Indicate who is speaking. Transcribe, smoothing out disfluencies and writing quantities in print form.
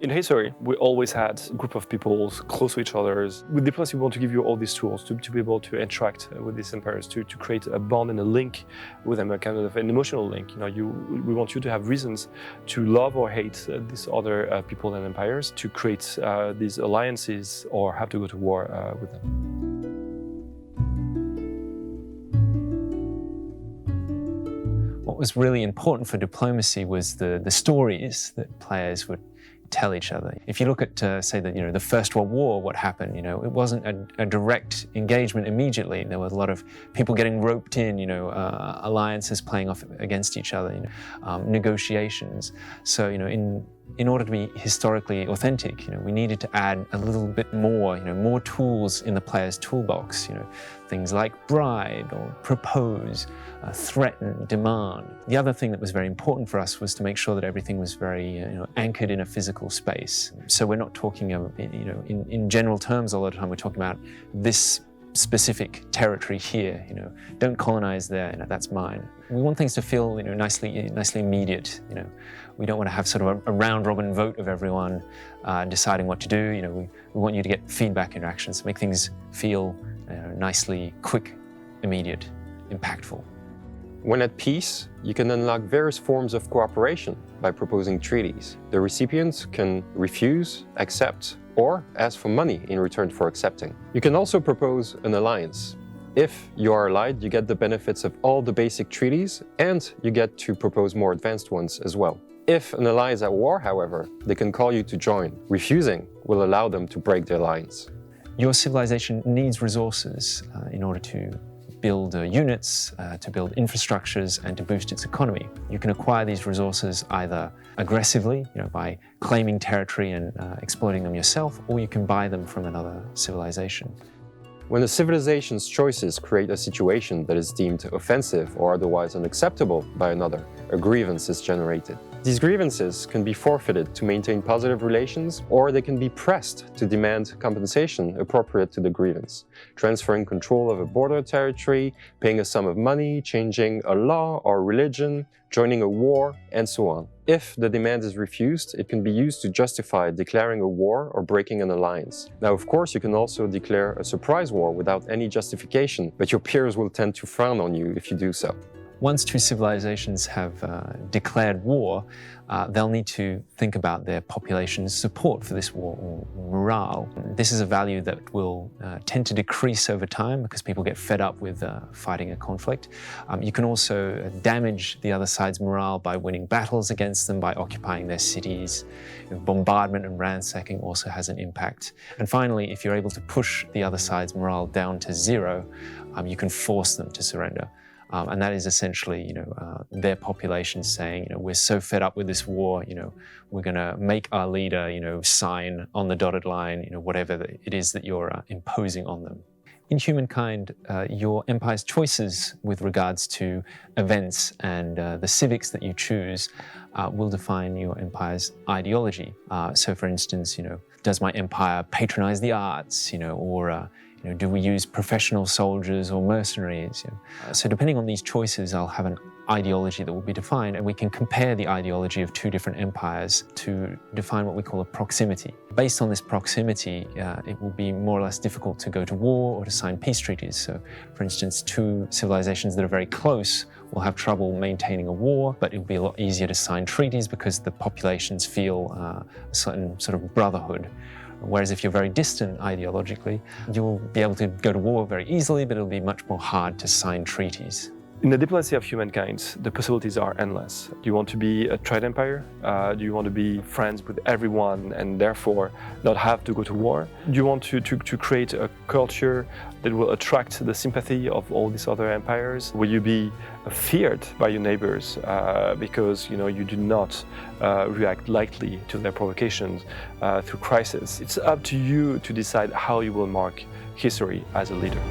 Speaker 1: In history, we always had a group of people close to each other. With diplomacy, we want to give you all these tools to be able to interact with these empires, to create a bond and a link with them, a kind of an emotional link. We want you to have reasons to love or hate these other people and empires, to create these alliances or have to go to war with them.
Speaker 2: What was really important for diplomacy was the stories that players would tell each other. If you look at, say, the First World War, what happened, it wasn't a direct engagement immediately. There were a lot of people getting roped in, alliances playing off against each other, negotiations. So, in order to be historically authentic, we needed to add a little bit more, more tools in the player's toolbox, things like bribe or propose, threaten, demand. The other thing that was very important for us was to make sure that everything was very, anchored in a physical space. So we're not talking, in general terms all the time. We're talking about this specific territory here. Don't colonize there. That's mine. We want things to feel, nicely immediate. We don't want to have sort of a round-robin vote of everyone deciding what to do. We want you to get feedback interactions, make things feel nicely, quick, immediate, impactful.
Speaker 3: When at peace, you can unlock various forms of cooperation by proposing treaties. The recipients can refuse, accept, or ask for money in return for accepting. You can also propose an alliance. If you are allied, you get the benefits of all the basic treaties, and you get to propose more advanced ones as well. If an ally is at war, however, they can call you to join. Refusing will allow them to break the alliance.
Speaker 2: Your civilization needs resources in order to build units, to build infrastructures, and to boost its economy. You can acquire these resources either aggressively, by claiming territory and exploiting them yourself, or you can buy them from another civilization.
Speaker 3: When a civilization's choices create a situation that is deemed offensive or otherwise unacceptable by another, a grievance is generated. These grievances can be forfeited to maintain positive relations, or they can be pressed to demand compensation appropriate to the grievance, transferring control of a border territory, paying a sum of money, changing a law or religion, joining a war, and so on. If the demand is refused, it can be used to justify declaring a war or breaking an alliance. Now, of course, you can also declare a surprise war without any justification, but your peers will tend to frown on you if you do so.
Speaker 2: Once two civilizations have declared war, they'll need to think about their population's support for this war, or morale. This is a value that will tend to decrease over time because people get fed up with fighting a conflict. You can also damage the other side's morale by winning battles against them, by occupying their cities. Bombardment and ransacking also has an impact. And finally, if you're able to push the other side's morale down to zero, you can force them to surrender. And that is essentially, their population saying, we're so fed up with this war, we're going to make our leader, sign on the dotted line, whatever it is that you're imposing on them. In Humankind, your empire's choices with regards to events and the civics that you choose will define your empire's ideology. So, for instance, does my empire patronize the arts, or do we use professional soldiers or mercenaries? So depending on these choices, I'll have an ideology that will be defined, and we can compare the ideology of two different empires to define what we call a proximity. Based on this proximity, it will be more or less difficult to go to war or to sign peace treaties. So, for instance, two civilizations that are very close will have trouble maintaining a war, but it will be a lot easier to sign treaties because the populations feel a certain sort of brotherhood. Whereas if you're very distant ideologically, you'll be able to go to war very easily, but it'll be much more hard to sign treaties.
Speaker 1: In the diplomacy of humankind, the possibilities are endless. Do you want to be a trade empire? Do you want to be friends with everyone and therefore not have to go to war? Do you want to create a culture that will attract the sympathy of all these other empires? Will you be feared by your neighbors because you do not react lightly to their provocations through crisis? It's up to you to decide how you will mark history as a leader.